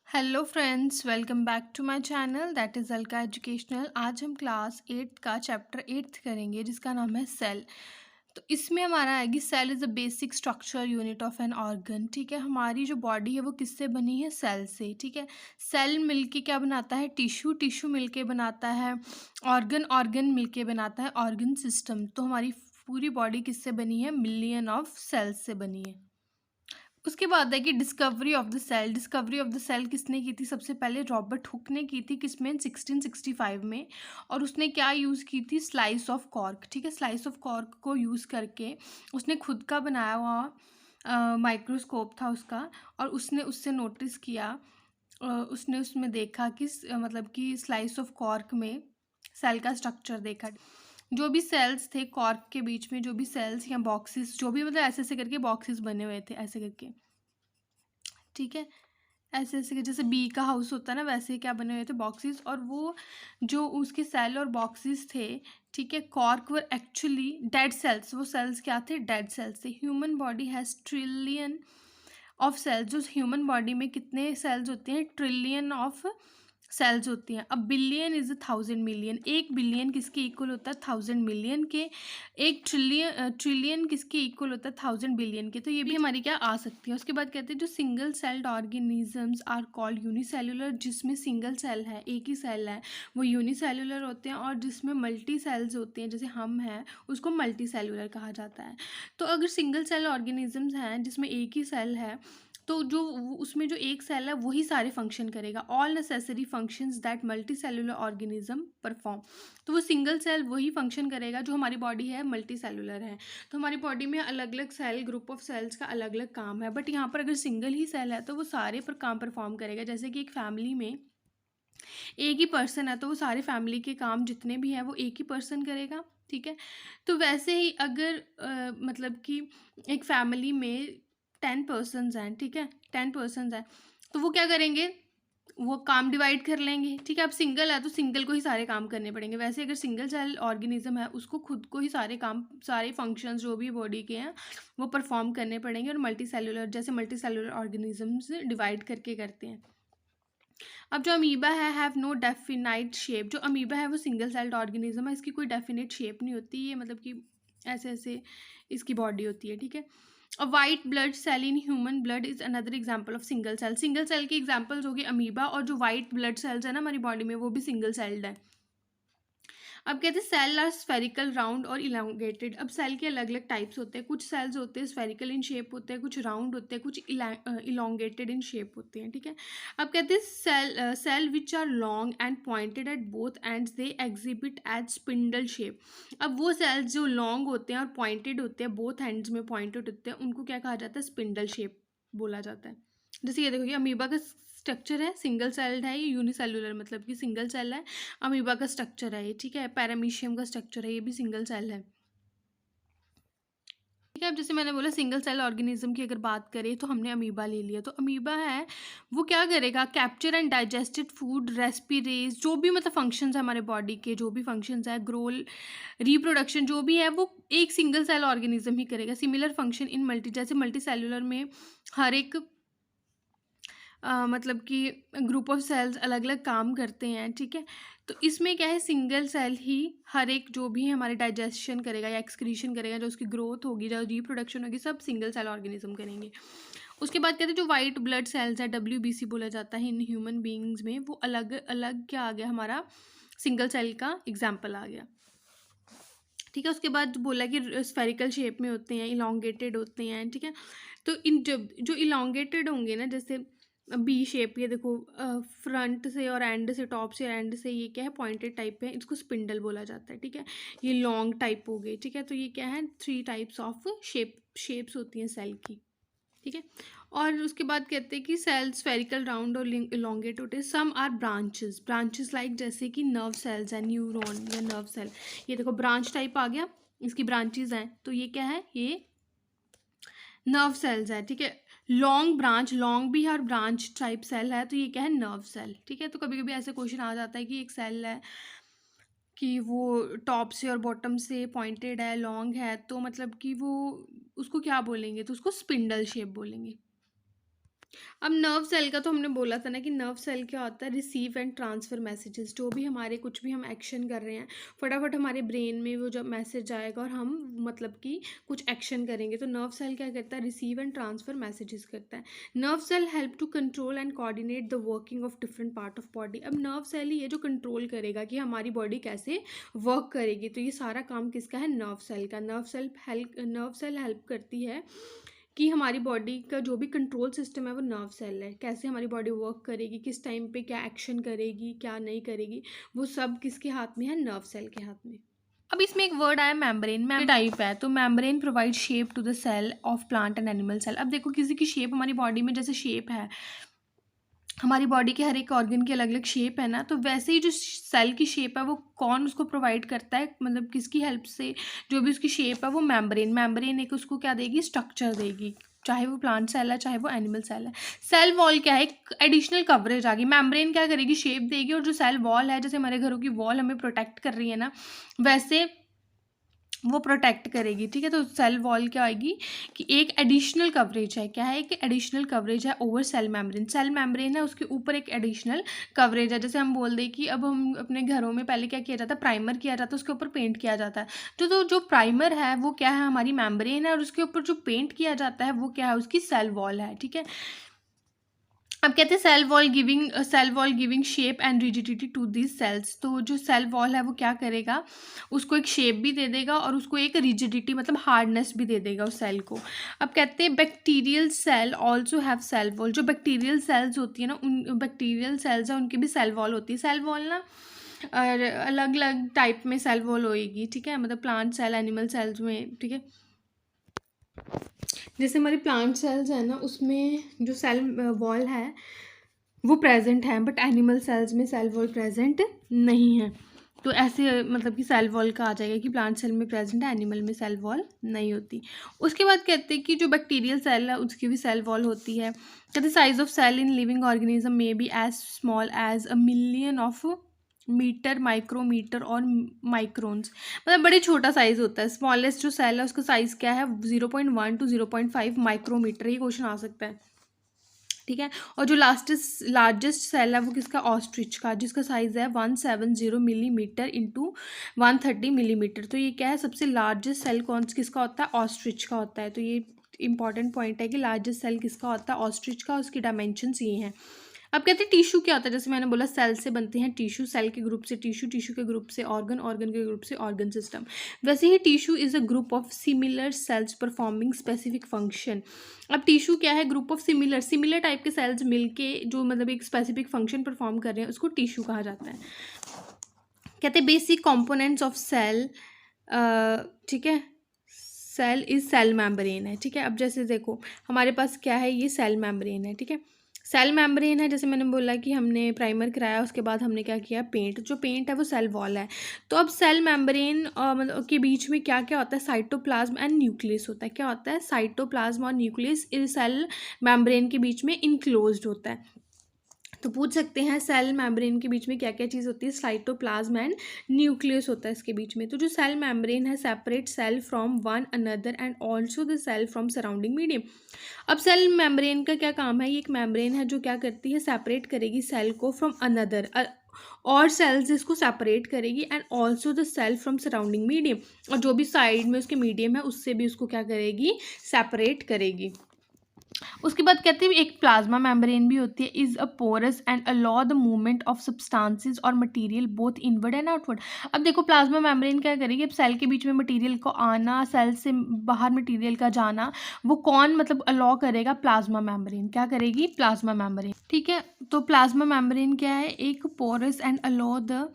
Hello friends, welcome back to my channel that is Alka educational. आज हम class 8 का chapter 8 करेंगे जिसका नाम है सेल। तो इसमें हमारा आएगी cell is a basic structure unit of an organ. ठीक है, हमारी जो बॉडी है वो किससे बनी है? सेल से। ठीक है, सेल मिलके क्या बनाता है? टिश्यू, टिश्यू मिलके बनाता है ऑर्गन, ऑर्गन मिलके बनाता है ऑर्गन सिस्टम। तो हमारी पूरी बॉडी किससे बनी है? मिलियन ऑफ सेल्स से बनी है। उसके बाद है कि discovery of the cell. Discovery of the cell किसने की थी? सबसे पहले रॉबर्ट हुक ने की थी। किसमें? 1665 में। और उसने क्या यूज़ की थी? Slice of cork. ठीक है, स्लाइस ऑफ कॉर्क को यूज़ करके उसने खुद का बनाया हुआ माइक्रोस्कोप था उसका, और उसने उससे नोटिस किया, उसने उसमें देखा कि मतलब कि स्लाइस ऑफ कॉर्क में सेल का स्ट्रक्चर देखा। जो भी सेल्स थे कॉर्क के बीच में, जो भी सेल्स या बॉक्सेस, जो भी मतलब ऐसे ऐसे करके बॉक्सेस बने हुए थे ऐसे करके। ठीक है, ऐसे ऐसे जैसे बी का हाउस होता है ना, वैसे क्या बने हुए थे बॉक्सेस, और वो जो उसके सेल और बॉक्सेस थे, ठीक है, cork were actually dead cells. वो सेल्स क्या थे? डेड सेल्स थे। Human body has trillion of cells. जो ह्यूमन बॉडी में कितने सेल्स होते हैं? ट्रिलियन ऑफ सेल्स होती हैं। अब बिलियन इज 1000 मिलियन। 1 बिलियन किसके इक्वल होता है? 1000 मिलियन के। 1 ट्रिलियन, ट्रिलियन किसके इक्वल होता है? 1000 बिलियन के। तो ये भी हमारी क्या आ सकती है। उसके बाद कहते हैं जो single celled organisms are called unicellular. जिसमें सिंगल सेल है, एक ही सेल है, वो यूनिसेल्युलर होते हैं। और जिसमें मल्टी सेल्स होते हैं, जैसे हम हैं, उसको मल्टी सेल्युलर कहा जाता है। तो अगर सिंगल सेल ऑर्गेनिजम्स हैं जिसमें एक ही सेल है, तो जो उसमें जो एक सेल है वही सारे फंक्शन करेगा। All necessary functions that multi cellular organism perform. तो वो सिंगल सेल वही फंक्शन करेगा जो हमारी बॉडी है मल्टी सेलुलर है। तो हमारी बॉडी में अलग अलग सेल, ग्रुप ऑफ सेल्स का अलग अलग काम है, बट यहाँ पर अगर सिंगल ही सेल है तो वो सारे पर काम परफॉर्म करेगा। जैसे कि एक फैमिली में एक ही पर्सन है तो वो सारे फैमिली के काम जितने भी हैं वो एक ही पर्सन करेगा। ठीक है, तो वैसे ही अगर मतलब कि एक फैमिली में 10 पर्सन्स हैं, ठीक है, 10 पर्सन्स हैं, तो वो क्या करेंगे? वो काम डिवाइड कर लेंगे। ठीक है, अब सिंगल है तो सिंगल को ही सारे काम करने पड़ेंगे। वैसे अगर सिंगल सेल ऑर्गेनिज्म है उसको खुद को ही सारे काम, सारे फंक्शंस जो भी बॉडी के हैं वो परफॉर्म करने पड़ेंगे। और मल्टी सेलुलर, जैसे मल्टी सेलुलर ऑर्गेनिजम्स डिवाइड करके करते हैं। अब जो अमीबा है हैव नो डेफिनाइट शेप। जो अमीबा है वो सिंगल सेल्ड ऑर्गेनिज्म है, इसकी कोई डेफिनेट शेप नहीं होती। ये मतलब कि ऐसे ऐसे इसकी बॉडी होती है। ठीक है, a white blood cell in human blood is another example of single cell. Single cell की एग्जाम्पल्स होगी अमीबा, और जो वाइट ब्लड सेल्स है ना हमारी बॉडी में वो भी सिंगल सेल्ड है। अब कहते हैं सेल आर स्फेरिकल, राउंड और इलांगेटेड। अब सेल के अलग अलग टाइप्स होते हैं। कुछ सेल्स होते हैं स्फेरिकल इन शेप होते हैं, कुछ राउंड होते हैं, कुछ इलांगेटेड इन शेप होते हैं। ठीक है, अब कहते हैं cell which are long and pointed at both ends they exhibit as spindle shape. अब वो सेल्स जो लॉन्ग होते हैं और पॉइंटेड होते हैं, बोथ एंड्स में पॉइंटेड होते हैं, उनको क्या कहा जाता है? स्पिंडल शेप बोला जाता है। जैसे ये देखो, ये अमीबा का स्ट्रक्चर है, सिंगल सेल्ड है, ये यूनिसेलुलर मतलब कि सिंगल सेल है। अमीबा का स्ट्रक्चर है ये। ठीक है, पैरामीशियम का स्ट्रक्चर है, ये भी सिंगल सेल है। ठीक है, अब जैसे मैंने बोला सिंगल सेल ऑर्गेनिज्म की अगर बात करें तो हमने अमीबा ले लिया। तो अमीबा है वो क्या करेगा? कैप्चर एंड डाइजेस्टेड फूड, रेस्पिरेज, जो भी मतलब फंक्शंस है हमारे बॉडी के, जो भी फंक्शंस है, ग्रोल, रिप्रोडक्शन, जो भी है वो एक सिंगल सेल ऑर्गेनिज्म ही करेगा। सिमिलर फंक्शन इन मल्टी, जैसे मल्टी सेलुलर में हर एक मतलब कि ग्रुप ऑफ सेल्स अलग अलग काम करते हैं। ठीक है, तो इसमें क्या है? सिंगल सेल ही हर एक जो भी हमारे डाइजेशन करेगा या एक्सक्रीशन करेगा, जो उसकी ग्रोथ होगी, जो रिप्रोडक्शन होगी, सब सिंगल सेल ऑर्गेनिज्म करेंगे। उसके बाद कहते हैं जो वाइट ब्लड सेल्स है, WBC बोला जाता है इन ह्यूमन बींग्स में, वो अलग अलग क्या आ गया? हमारा सिंगल सेल का एग्जाम्पल आ गया। ठीक है, उसके बाद बोला कि स्फेरिकल शेप में होते हैं, इलांगेटेड होते हैं। ठीक है, तो इन जब जो इलांगेटेड होंगे ना, जैसे बी शेप, ये देखो फ्रंट से और एंड से, टॉप से एंड से, ये क्या है? पॉइंटेड टाइप है, इसको स्पिंडल बोला जाता है। ठीक है, ये लॉन्ग टाइप हो गए। ठीक है, तो ये क्या है? 3 टाइप्स ऑफ शेप्स होती हैं सेल की। ठीक है, और उसके बाद कहते हैं कि सेल स्फेरिकल, राउंड और इलोंगेट होते हैं। Some are branches, branches like जैसे कि नर्व सेल्स है, न्यूरॉन या नर्व सेल। ये देखो ब्रांच टाइप आ गया, इसकी ब्रांचेस हैं, तो ये क्या है? ये नर्व सेल्स है। ठीक है, लॉन्ग ब्रांच, लॉन्ग भी है और ब्रांच टाइप सेल है, तो ये क्या है? Nerve cell. ठीक है, तो कभी कभी ऐसे क्वेश्चन आ जाता है कि एक सेल है कि वो टॉप से और बॉटम से पॉइंटेड है, लॉन्ग है, तो मतलब कि वो उसको क्या बोलेंगे? तो उसको स्पिंडल शेप बोलेंगे। अब नर्व सेल का तो हमने बोला था ना कि नर्व सेल क्या होता है, रिसीव एंड ट्रांसफ़र मैसेजेस। जो भी हमारे कुछ भी हम एक्शन कर रहे हैं, फटाफट हमारे ब्रेन में वो जब मैसेज आएगा और हम मतलब कि कुछ एक्शन करेंगे, तो नर्व सेल क्या करता है, रिसीव एंड ट्रांसफ़र मैसेजेस करता है। Nerve cell help to control and coordinate the working of different part of body. अब नर्व सेल ही है जो कंट्रोल करेगा कि हमारी बॉडी कैसे वर्क करेगी। तो ये सारा काम किसका है, नर्व सेल का। नर्व सेल हेल्प करती है कि हमारी बॉडी का जो भी कंट्रोल सिस्टम है वो नर्व सेल है। कैसे हमारी बॉडी वर्क करेगी, किस टाइम पे क्या एक्शन करेगी, क्या नहीं करेगी, वो सब किसके हाथ में है, नर्व सेल के हाथ में। अब इसमें एक वर्ड आया मेम्ब्रेन, टाइप है। तो membrane provide shape to the cell of plant and animal cell. अब देखो किसी की शेप हमारी बॉडी में जैसे शेप है, हमारी बॉडी के हर एक ऑर्गन की अलग अलग शेप है ना, तो वैसे ही जो सेल की शेप है वो कौन उसको प्रोवाइड करता है, मतलब किसकी हेल्प से, जो भी उसकी शेप है वो मेम्ब्रेन एक उसको क्या देगी, स्ट्रक्चर देगी। चाहे वो प्लांट सेल है, चाहे वो एनिमल सेल है। सेल वॉल क्या है, एक एडिशनल कवरेज आ गई। मेम्ब्रेन क्या करेगी, शेप देगी, और जो सेल वॉल है, जैसे हमारे घरों की वॉल हमें प्रोटेक्ट कर रही है ना, वैसे वो प्रोटेक्ट करेगी। ठीक है, तो सेल वॉल क्या आएगी कि एक एडिशनल कवरेज है। क्या है, कि एडिशनल कवरेज है over cell membrane. Cell membrane है, उसके ऊपर एक एडिशनल कवरेज है। जैसे हम बोल दें कि अब हम अपने घरों में पहले क्या किया जाता है, प्राइमर किया जाता है, उसके ऊपर पेंट किया जाता है। तो जो प्राइमर है वो क्या है, हमारी मेम्ब्रेन है, और उसके ऊपर जो पेंट किया जाता है वो क्या है, उसकी सेल वॉल है। ठीक है, अब कहते हैं cell wall giving shape and rigidity to this cells. तो जो सेल वॉल है वो क्या करेगा, उसको एक शेप भी दे देगा और उसको एक रिजिडिटी मतलब हार्डनेस भी दे देगा उस सेल को। अब कहते हैं bacterial cell also have cell wall. जो बैक्टीरियल सेल्स होती है ना, उन बैक्टीरियल सेल्स है उनकी भी सेल वॉल होती है। सेल वॉल ना और अलग अलग टाइप में सेल वॉल होएगी। ठीक है, मतलब प्लांट सेल, एनिमल सेल्स में। ठीक है, जैसे हमारी प्लांट सेल्स है ना, उसमें जो सेल वॉल है वो प्रेजेंट है, बट एनिमल सेल्स में सेल वॉल प्रेजेंट नहीं है। तो ऐसे मतलब कि सेल वॉल का आ जाएगा कि प्लांट सेल में प्रेजेंट है, एनिमल में सेल वॉल नहीं होती। उसके बाद कहते हैं कि जो बैक्टीरियल सेल है उसकी भी सेल वॉल होती है। कहते size of cell in living organism may be as small as a million of meter, micrometer और माइक्रोन्स। मतलब बड़े छोटा साइज होता है। स्मॉलेस्ट जो सेल है उसका साइज क्या है, 0.1 टू 0.5 माइक्रोमीटर। ये क्वेश्चन आ सकता है। ठीक है, और जो लार्जेस्ट सेल है वो किसका, ऑस्ट्रिच का, जिसका साइज़ है 170 मिलीमीटर इंटू 130 मिलीमीटर। तो ये क्या है, सबसे लार्जेस्ट सेल कौन किसका होता है, ऑस्ट्रिच का होता है। तो ये इंपॉर्टेंट पॉइंट है कि लार्जेस्ट सेल किसका होता है, ऑस्ट्रिच का। उसकी डायमेंशंस ये हैं। अब कहते हैं टिश्यू क्या होता है, जैसे मैंने बोला सेल से बनते हैं टिश्यू, सेल के ग्रुप से टिश्यू, टिश्यू के ग्रुप से ऑर्गन, ऑर्गन के ग्रुप से ऑर्गन सिस्टम। वैसे ही tissue is a group of similar cells performing specific function. अब टिश्यू क्या है, ग्रुप ऑफ सिमिलर टाइप के सेल्स मिलके जो मतलब एक स्पेसिफिक फंक्शन परफॉर्म कर रहे हैं, उसको टिश्यू कहा जाता है। कहते हैं बेसिक कंपोनेंट्स ऑफ सेल। ठीक है, सेल इज सेल मेम्ब्रेन है। ठीक है, अब जैसे देखो हमारे पास क्या है, ये सेल मेम्ब्रेन है। ठीक है, सेल मेम्ब्रेन है, जैसे मैंने बोला कि हमने प्राइमर कराया, उसके बाद हमने क्या किया, पेंट। जो पेंट है वो सेल वॉल है। तो अब सेल मेम्ब्रेन मतलब के बीच में क्या क्या होता है, साइटोप्लाज्म एंड न्यूक्लियस होता है। क्या होता है, साइटोप्लाज्म और न्यूक्लियस इस सेल मेम्ब्रेन के बीच में इनक्लोज्ड होता है। तो पूछ सकते हैं सेल मेम्ब्रेन के बीच में क्या क्या चीज़ होती है, साइटोप्लाज्म एंड न्यूक्लियस होता है इसके बीच में। तो जो सेल मेम्ब्रेन है separate cell from one another and also the cell from surrounding medium. अब सेल मेम्ब्रेन का क्या काम है, ये एक मेम्ब्रेन है जो क्या करती है, सेपरेट करेगी सेल को फ्रॉम अनदर और सेल्स इसको सेपरेट करेगी, and also the cell from surrounding medium, और जो भी साइड में उसके मीडियम है उससे भी उसको क्या करेगी, सेपरेट करेगी। उसके बाद कहते हैं एक प्लाज्मा मेम्ब्रेन भी होती है, is a porous and allow the movement of substances और material both inward and outward. अब देखो प्लाज्मा मेम्ब्रेन क्या करेगी, अब सेल के बीच में मटेरियल को आना, सेल से बाहर मटेरियल का जाना, वो कौन मतलब अलाउ करेगा, प्लाज्मा मेम्ब्रेन। क्या करेगी, प्लाज्मा मेम्ब्रेन। ठीक है, तो प्लाज्मा मेम्ब्रेन क्या है, एक porous and allow the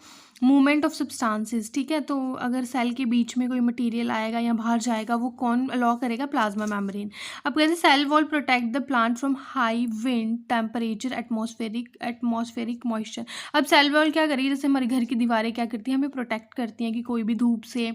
movement of substances. ठीक है, तो अगर सेल के बीच में कोई मटेरियल आएगा या बाहर जाएगा, वो कौन अलाउ करेगा, प्लाज्मा मेम्ब्रेन। अब कहते हैं cell wall protect the plant from high wind temperature atmospheric moisture. अब सेल वॉल क्या करेगी, जैसे हमारे घर की दीवारें क्या करती हैं, हमें प्रोटेक्ट करती हैं कि कोई भी धूप से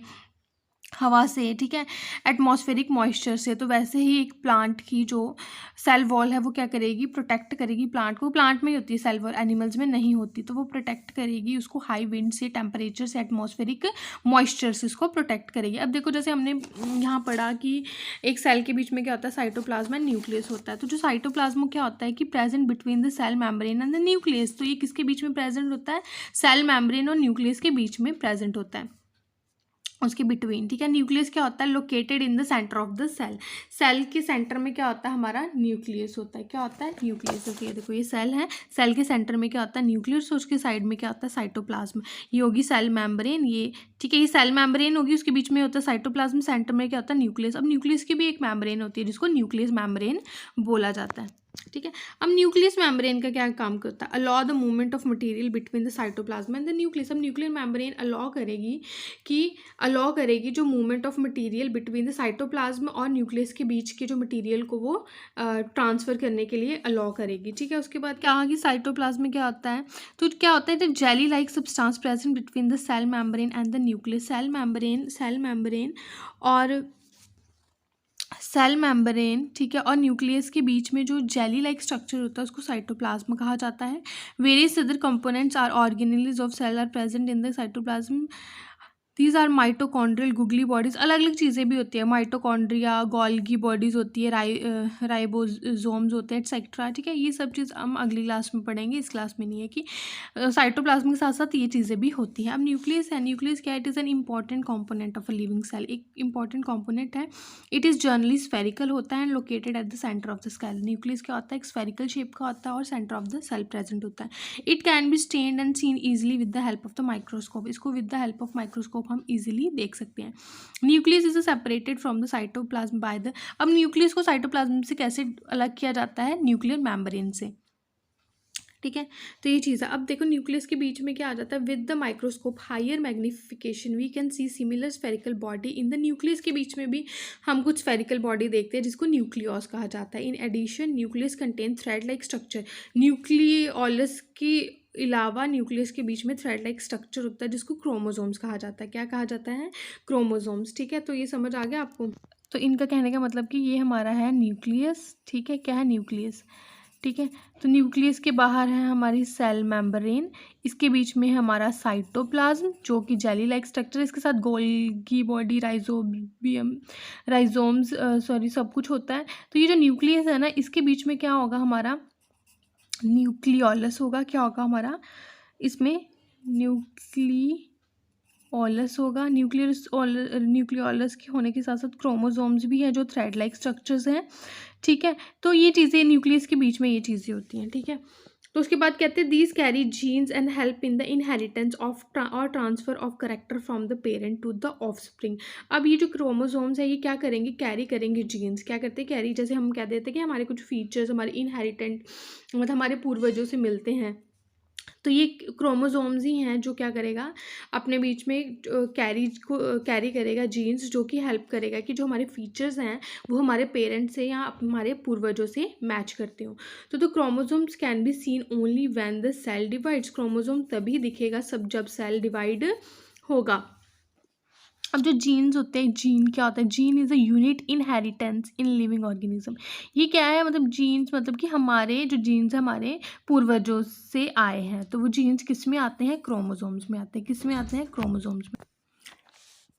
हवा से, ठीक है, एटमॉस्फेरिक मॉइस्चर से। तो वैसे ही एक प्लांट की जो सेल वॉल है वो क्या करेगी, प्रोटेक्ट करेगी प्लांट को। प्लांट में ही होती है सेल वॉल, एनिमल्स में नहीं होती, तो वो प्रोटेक्ट करेगी उसको हाई विंड से, टेम्परेचर से, एटमॉस्फेरिक मॉइस्चर से उसको प्रोटेक्ट करेगी। अब देखो जैसे हमने यहाँ पढ़ा कि एक सेल के बीच में क्या होता है, साइटोप्लाज्म एंड न्यूक्लियस होता है। तो जो साइटोप्लाज्म क्या होता है कि present between the cell membrane and the nucleus. तो ये किसके बीच में प्रेजेंट होता है, सेल मेम्ब्रेन और न्यूक्लियस के बीच में प्रेजेंट होता है, उसके बिटवीन, ठीक है। न्यूक्लियस क्या होता है, located in the centre of the cell. Cell के सेंटर में क्या होता है हमारा, न्यूक्लियस होता है। क्या होता है, न्यूक्लियस। ओके, देखो ये सेल है, सेल के सेंटर में क्या होता है, न्यूक्लियस, और उसके साइड में क्या होता है, साइटोप्लाज्म। ये होगी सेल मेम्ब्रेन, ये ठीक है, ये सेल मेम्ब्रेन होगी, उसके बीच में होता है साइटोप्लाज्म, सेंटर में क्या होता है, न्यूक्लियस। अब न्यूक्लियस की भी एक मेम्ब्रेन होती है जिसको न्यूक्लियस मेम्ब्रेन बोला जाता है, ठीक है। अब न्यूक्लियस मेम्ब्रेन का क्या काम करता है, allow the movement of material between the cytoplasm and the nucleus. अब न्यूक्लियर मेम्ब्रेन अलाउ करेगी जो movement of material between the cytoplasm और न्यूक्लियस के बीच के जो मटेरियल को वो ट्रांसफर करने के लिए अलाउ करेगी, ठीक है। उसके बाद क्या होगी, साइटोप्लाज्म में क्या होता है, तो क्या होता है, the jelly like substance present between the cell membrane and the nucleus. Cell membrane और सेल मेम्ब्रेन, ठीक है, और न्यूक्लियस के बीच में जो जेली लाइक स्ट्रक्चर होता है उसको साइटोप्लाज्म कहा जाता है। Various other components are organelles of cell are present in the cytoplasm. These are mitochondrial Golgi bodies. अलग अलग चीज़ें भी होती है, माइटोकॉन्ड्रिया, गोल्गी बॉडीज़ होती है, राइबोसोम्स होते हैं, एक्सेट्रा, ठीक है। ये सब चीज़ हम अगली क्लास में पढ़ेंगे, इस क्लास में नहीं है कि साइटोप्लाज्म के साथ साथ ये चीज़ें भी होती हैं। अब न्यूक्लियस है, न्यूक्लियस क्या, it is an important component of a living cell, एक इंपॉर्टेंट कॉम्पोनेंट है। इट इज़ जनरली स्फेरिकल होता है and located at the centre of the cell. Nucleus क्या होता है, एक स्फेरिकल शेप का होता है और centre of the cell present होता है। It can be stained and seen easily with the help of the microscope. इसको with the help of microscope हम ईजिली देख सकते हैं। Nucleus is separated from the cytoplasm by the. अब nucleus को cytoplasm से कैसे अलग किया जाता है, न्यूक्लियर मेम्ब्रेन से, ठीक है। तो ये चीज़ है। अब देखो न्यूक्लियस के बीच में क्या आ जाता है, with the microscope higher magnification we can see similar spherical body in the nucleus. के बीच में भी हम कुछ स्फेरिकल बॉडी देखते हैं जिसको न्यूक्लियस कहा जाता है। In addition nucleus contain thread like structure. Nucleolus के अलावा न्यूक्लियस के बीच में थ्रेड लाइक स्ट्रक्चर होता है जिसको क्रोमोसोम्स कहा जाता है। क्या कहा जाता है, क्रोमोसोम्स, ठीक है। तो ये समझ आ गया आपको। तो इनका कहने का मतलब कि ये हमारा है न्यूक्लियस, ठीक है, क्या है, न्यूक्लियस, ठीक है। तो न्यूक्लियस के बाहर है हमारी सेल मेम्ब्रेन, इसके बीच में है हमारा साइटोप्लाज्म जो कि जेली लाइक स्ट्रक्चर, इसके साथ गोल्गी बॉडी, राइजोम्स सब कुछ होता है। तो ये जो न्यूक्लियस है ना, इसके बीच में क्या होगा हमारा, न्यूक्लियोलस होगा। क्या होगा हमारा इसमें, न्यूक्लियोलस होगा। न्यूक्लियोलस के होने के साथ साथ क्रोमोसोम्स भी है जो थ्रेड लाइक स्ट्रक्चर्स हैं, ठीक है। तो ये चीज़ें न्यूक्लियस के बीच में ये चीज़ें होती हैं, ठीक है। तो उसके बाद कहते हैं these carry genes and help in the inheritance of और transfer of character from the parent to the offspring. अब ये जो क्रोमोसोम्स है ये क्या करेंगे, कैरी करेंगे जीन्स। क्या करते हैं, कैरी, जैसे हम कह देते हैं कि हमारे कुछ फीचर्स हमारे इनहेरिटेंट मतलब हमारे पूर्वजों से मिलते हैं, तो ये क्रोमोसोम्स ही हैं जो क्या करेगा, अपने बीच में कैरी करेगा जीन्स, जो कि हेल्प करेगा कि जो हमारे फीचर्स हैं वो हमारे पेरेंट्स से या हमारे पूर्वजों से मैच करते हो। तो chromosomes can be seen only when the cell divides. Chromosome तभी दिखेगा सब जब सेल डिवाइड होगा। अब जो जीन्स होते हैं, जीन क्या होता है, gene is a unit inheritance in living organism. ये क्या है, मतलब जीन्स मतलब कि हमारे जो जीन्स हमारे पूर्वजों से आए हैं, तो वो जीन्स किस में आते हैं, क्रोमोसोम्स में आते हैं। किस में आते हैं, क्रोमोसोम्स में।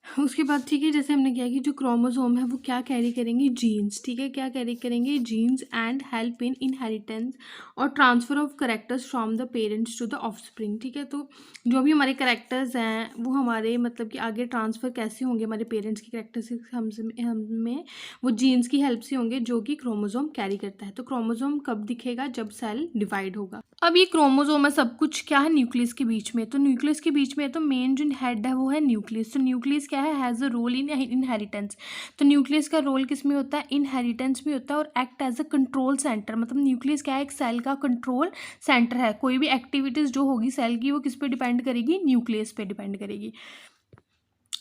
उसके बाद ठीक है, जैसे हमने किया कि जो क्रोमोसोम है वो क्या कैरी करेंगे, जीन्स, ठीक है, क्या कैरी करेंगे, genes, and help in inheritance और transfer of characters from the parents to the offspring, ठीक है। तो जो भी हमारे करेक्टर्स हैं वो हमारे मतलब कि आगे ट्रांसफ़र कैसे होंगे हमारे पेरेंट्स के करेक्टर से हमें वो जीन्स की हेल्प से होंगे जो कि क्रोमोसोम कैरी करता है। तो क्रोमोसोम कब दिखेगा, जब सेल डिवाइड होगा। अब ये क्रोमोसोम है, सब कुछ क्या है, न्यूक्लियस के बीच में। तो न्यूक्लियस के बीच में तो मेन जो हेड है वो है न्यूक्लियस। तो न्यूक्लियस क्या है, has a role in inheritance. तो न्यूक्लियस का रोल किस में होता है, इनहेरिटेंस में होता है, और act as a control centre. मतलब न्यूक्लियस क्या है, एक सेल का कंट्रोल सेंटर है। कोई भी एक्टिविटीज़ जो होगी सेल की वो किस पे डिपेंड करेगी, न्यूक्लियस पे डिपेंड करेगी।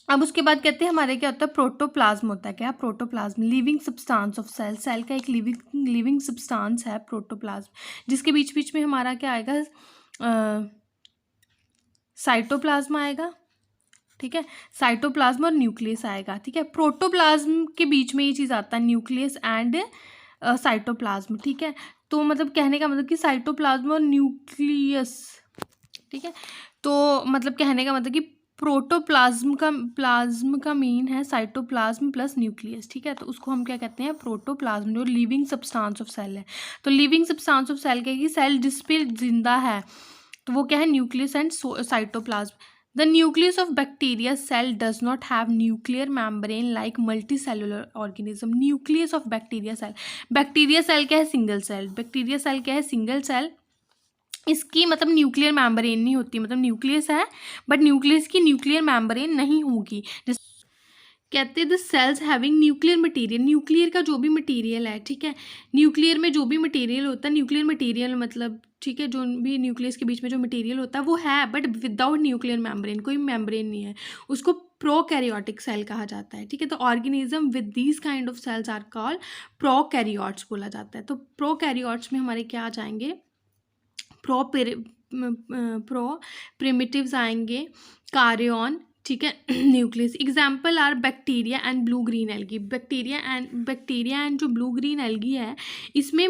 अब उसके बाद कहते हैं हमारे क्या होता है, प्रोटोप्लाज्म होता है। क्या, protoplasm, living substance of cell. Cell का एक लिविंग सब्सटेंस है प्रोटोप्लाज्म, जिसके बीच बीच में हमारा क्या आएगा, साइटोप्लाज्म आएगा, ठीक है, साइटोप्लाज्म और न्यूक्लियस आएगा। ठीक है, प्रोटोप्लाज्म के बीच में ये चीज़ आता है, न्यूक्लियस एंड साइटोप्लाज्म। ठीक है, तो मतलब कहने का मतलब कि साइटोप्लाज्म और न्यूक्लियस, ठीक है, तो मतलब कहने का मतलब कि प्लाज्म का मीन है साइटोप्लाज्म प्लस न्यूक्लियस। ठीक है, तो उसको हम क्या कहते हैं, प्रोटोप्लाज्म, जो लिविंग सब्सटेंस ऑफ सेल है। तो लिविंग सब्सटेंस ऑफ सेल क्या है कि सेल जिस पे जिंदा है, तो वो क्या है, nucleus and cytoplasm. The nucleus of bacteria cell does not have nuclear membrane like multicellular organism. Nucleus of bacteria cell क्या है, सिंगल सेल। बैक्टीरिया सेल क्या है, सिंगल सेल। इसकी मतलब न्यूक्लियर मेम्ब्रेन नहीं होती, मतलब न्यूक्लियस है बट न्यूक्लियस की न्यूक्लियर मेम्ब्रेन नहीं होगी। कहते हैं the sales having nuclear material, nuclear का जो भी मटेरियल है, ठीक है, न्यूक्लियर में जो भी मटेरियल होता है, न्यूक्लियर मटेरियल मतलब, ठीक है, जो भी न्यूक्लियस के बीच में जो मटेरियल होता है वो है, बट विदाउट न्यूक्लियर मेम्ब्रेन, कोई मेम्ब्रेन नहीं है, उसको प्रोकैरियोटिक सेल कहा जाता है। ठीक है, तो organism with these kind of cells are called prokaryotes बोला जाता है। तो प्रोकैरियोट्स में हमारे क्या आ जाएंगे, प्रो प्रिमिटिव्स आएंगे, कार्योन, ठीक है, nucleus. Example are bacteria and blue green algae. Bacteria and जो ब्लू ग्रीन एल्गी है, इसमें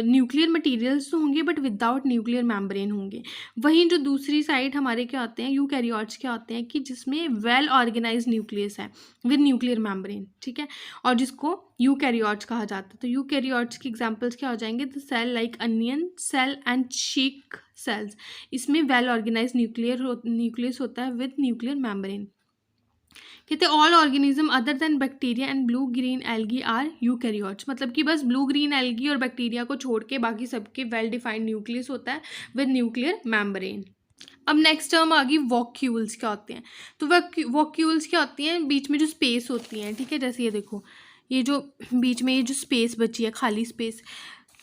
न्यूक्लियर मटेरियल्स तो होंगे बट विदाउट न्यूक्लियर मेम्ब्रेन होंगे। वहीं जो दूसरी साइड हमारे क्या होते हैं, यूकैरियोट्स क्या होते हैं कि जिसमें वेल ऑर्गेनाइज न्यूक्लियस है विद न्यूक्लियर मेम्ब्रेन। ठीक है, और जिसको यूकैरियोट्स कहा जाता है। तो यूकैरियोट्स की एग्जांपल्स क्या हो जाएंगे, the cell like onion cell and cheek cells. इसमें वेल ऑर्गेनाइज न्यूक्लियस होता है विद न्यूक्लियर मेम्ब्रेन। कहते हैं all organism other than bacteria and blue green algae are eukaryotes. मतलब कि बस ब्लू ग्रीन एल्गी और बैक्टीरिया को छोड़ के बाकी सबके वेल डिफाइंड न्यूक्लियस होता है विद न्यूक्लियर मेम्ब्रेन। अब नेक्स्ट टर्म आ गई वॉक्यूल्स क्या होते हैं। तो वॉक्यूल्स क्या होती हैं, बीच में जो स्पेस होती हैं, ठीक है, जैसे ये देखो, ये जो बीच में ये जो स्पेस बची है, खाली स्पेस,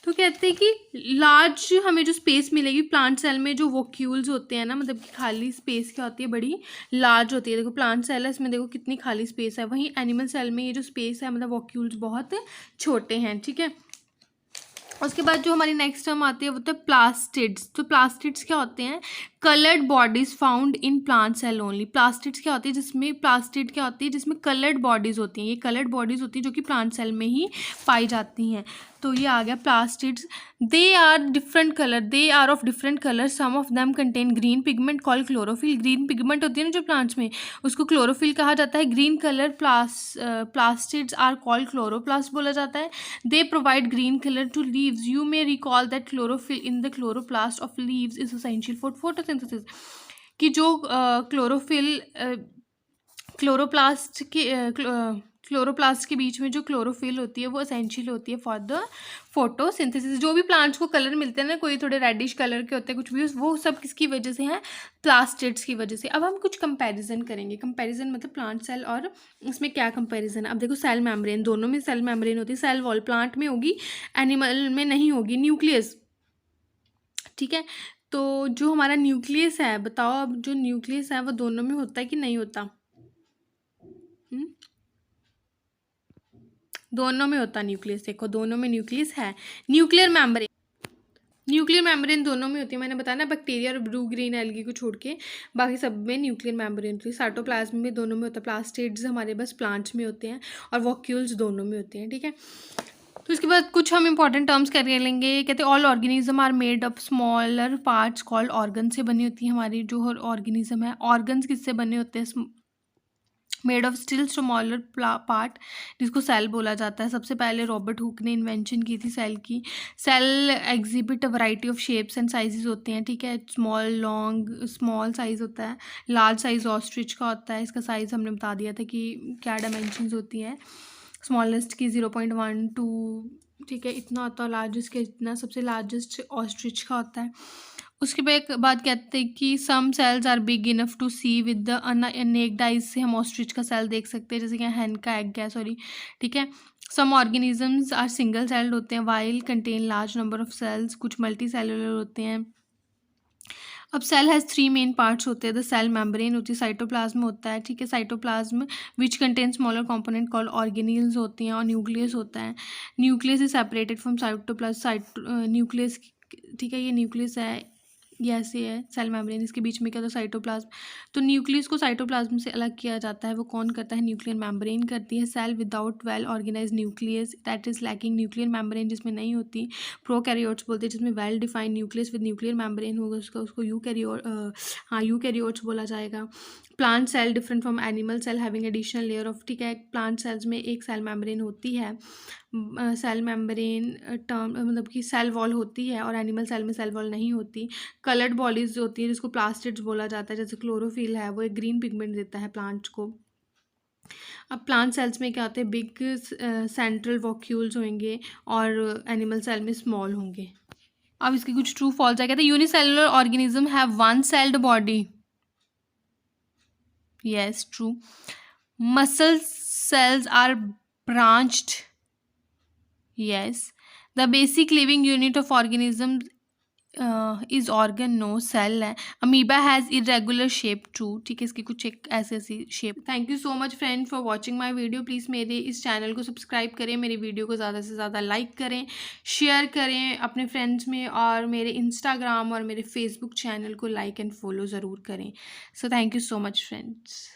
तो कहते हैं कि लार्ज हमें जो स्पेस मिलेगी प्लांट सेल में, जो वॉक्यूल्स होते हैं ना, मतलब कि खाली स्पेस क्या होती है, बड़ी लार्ज होती है। देखो प्लांट सेल है, इसमें देखो कितनी खाली स्पेस है। वहीं एनिमल सेल में ये जो स्पेस है, मतलब वॉक्यूल्स बहुत छोटे हैं। ठीक है, उसके बाद जो हमारी नेक्स्ट टर्म आती है वो तो प्लास्टिड्स। तो प्लास्टिड्स क्या होते हैं, coloured bodies found in plant cell only. Plastids क्या होती है, जिसमें प्लास्टिड क्या होती है, जिसमें कलर्ड बॉडीज होती हैं। ये कलर्ड बॉडीज होती है जो कि प्लांट सेल में ही पाई जाती हैं। तो ये आ गया plastids. They are different colour, they are of different colour, some of them contain green pigment called chlorophyll. Green pigment होती है ना जो प्लांट्स में, उसको क्लोरोफिल कहा जाता है। Green colour plastids are called chloroplast बोला जाता है। They provide green colour to leaves. You may recall that chlorophyll in the chloroplast of leaves is essential for photosynthesis. कि जो क्लोरोप्लास्ट के बीच में जो क्लोरोफिल होती है वो एसेंशियल होती है फॉर द फोटोसिंथेसिस। जो भी प्लांट्स को कलर मिलते हैं ना, कोई थोड़े रेडिश कलर के होते हैं, कुछ भी, वो सब किसकी वजह से हैं, प्लास्टिड्स की वजह से। अब हम कुछ कंपैरिजन करेंगे। कंपैरिजन मतलब प्लांट सेल और इसमें क्या कंपैरिजन है। अब देखो सेल मेम्ब्रेन, दोनों में सेल मेम्ब्रेन होती है। सेल वॉल प्लांट में होगी, एनिमल में नहीं होगी। न्यूक्लियस, ठीक है, तो जो हमारा न्यूक्लियस है, बताओ अब जो न्यूक्लियस है वो दोनों में होता है कि नहीं होता। दोनों में होता न्यूक्लियस। देखो दोनों में न्यूक्लियस है। न्यूक्लियर मेम्ब्रेन दोनों में होती है। मैंने बताया ना, बैक्टीरिया और ब्लू ग्रीन एल्गी को छोड़ के बाकी सब में न्यूक्लियर मेम्ब्रेन होती है। साइटोप्लाज्म में दोनों में होता है। प्लास्टिड्स हमारे बस प्लांट्स में होते हैं और वॉक्यूल्स दोनों में होते हैं। ठीक है, तो इसके बाद कुछ हम इंपॉर्टेंट टर्म्स कर लेंगे। कहते हैं all organism are made of smaller parts called organ से बनी होती है हमारी जो ऑर्गेनिज्म है। ऑर्गन्स किससे बने होते हैं, made of still smaller part, जिसको सेल बोला जाता है। सबसे पहले रॉबर्ट हुक ने इन्वेंशन की थी सेल की। Cell exhibit a variety of shapes and sizes होते हैं। ठीक है, स्मॉल, लॉन्ग, स्मॉल साइज़ होता है। लार्ज साइज ऑस्ट्रिच का होता है। इसका साइज़ हमने बता दिया था कि क्या डायमेंशंस होती हैं। स्मॉलेस्ट की 0.12, ठीक है, इतना होता है। लार्जेस्ट के इतना, सबसे लार्जेस्ट ऑस्ट्रिच का होता है। उसके बाद कहते हैं कि some cells are big enough to see with the naked eyes से हम ऑस्ट्रिच का सेल देख सकते हैं, जैसे कि हैन का एग है, सॉरी, ठीक है। Some organisms are single celled होते हैं while contain large number of cells. कुछ मल्टी सेलुलर होते हैं। अब सेल हैज़ 3 मेन पार्ट्स होते हैं। द सेल मेम्ब्रेन होती है, साइटोप्लाज्म होता है, ठीक है, cytoplasm which contain smaller component called organelles होती हैं, और न्यूक्लियस होता है। Nucleus is separated from cytoplasm. Nucleus, ठीक है, ये न्यूक्लियस है, यस ये है सेल मेम्ब्रेन। इसके बीच में क्या था, साइटोप्लाज्म। तो न्यूक्लियस को साइटोप्लाज्म से अलग किया जाता है, वो कौन करता है, न्यूक्लियर मेम्ब्रेन करती है। Cell without well organise nucleus that is lacking nuclear membrane, जिसमें नहीं होती, प्रोकैरियोट्स बोलते हैं। जिसमें well defined nucleus with nuclear membrane होगा उसका, उसको यूकैरियोट, हाँ यूकैरियोट्स बोला जाएगा। Plant cell different from animal cell having additional layer of, ठीक है, प्लांट सेल्स में एक सेल मेम्ब्रेन होती है, सेल मेम्ब्रेन टर्म मतलब कि सेल वॉल होती है, और एनिमल सेल में सेल वॉल नहीं होती। कलर्ड बॉडीज जो होती है जिसको प्लास्टिड्स बोला जाता है, जैसे क्लोरोफिल है, वो एक ग्रीन पिगमेंट देता है प्लांट्स को। अब प्लांट सेल्स में क्या होते हैं, बिग सेंट्रल वॉक्यूल्स होंगे, और एनिमल सेल में स्मॉल होंगे। अब इसके कुछ ट्रू फॉल्स है। कहते हैं unicellular organism have one sailed body, yes true. Muscle cells are branched, yes. The basic living unit of organism is organ, no cell है। amoeba has irregular shape too, ठीक है, इसकी कुछ एक ऐसी ऐसी shape. Thank you so much friend for watching my video. Please मेरे इस चैनल को सब्सक्राइब करें, मेरी वीडियो को ज़्यादा से ज़्यादा लाइक करें, शेयर करें अपने फ्रेंड्स में, और मेरे इंस्टाग्राम और मेरे फेसबुक चैनल को लाइक एंड फॉलो ज़रूर करें। So thank you so much friends.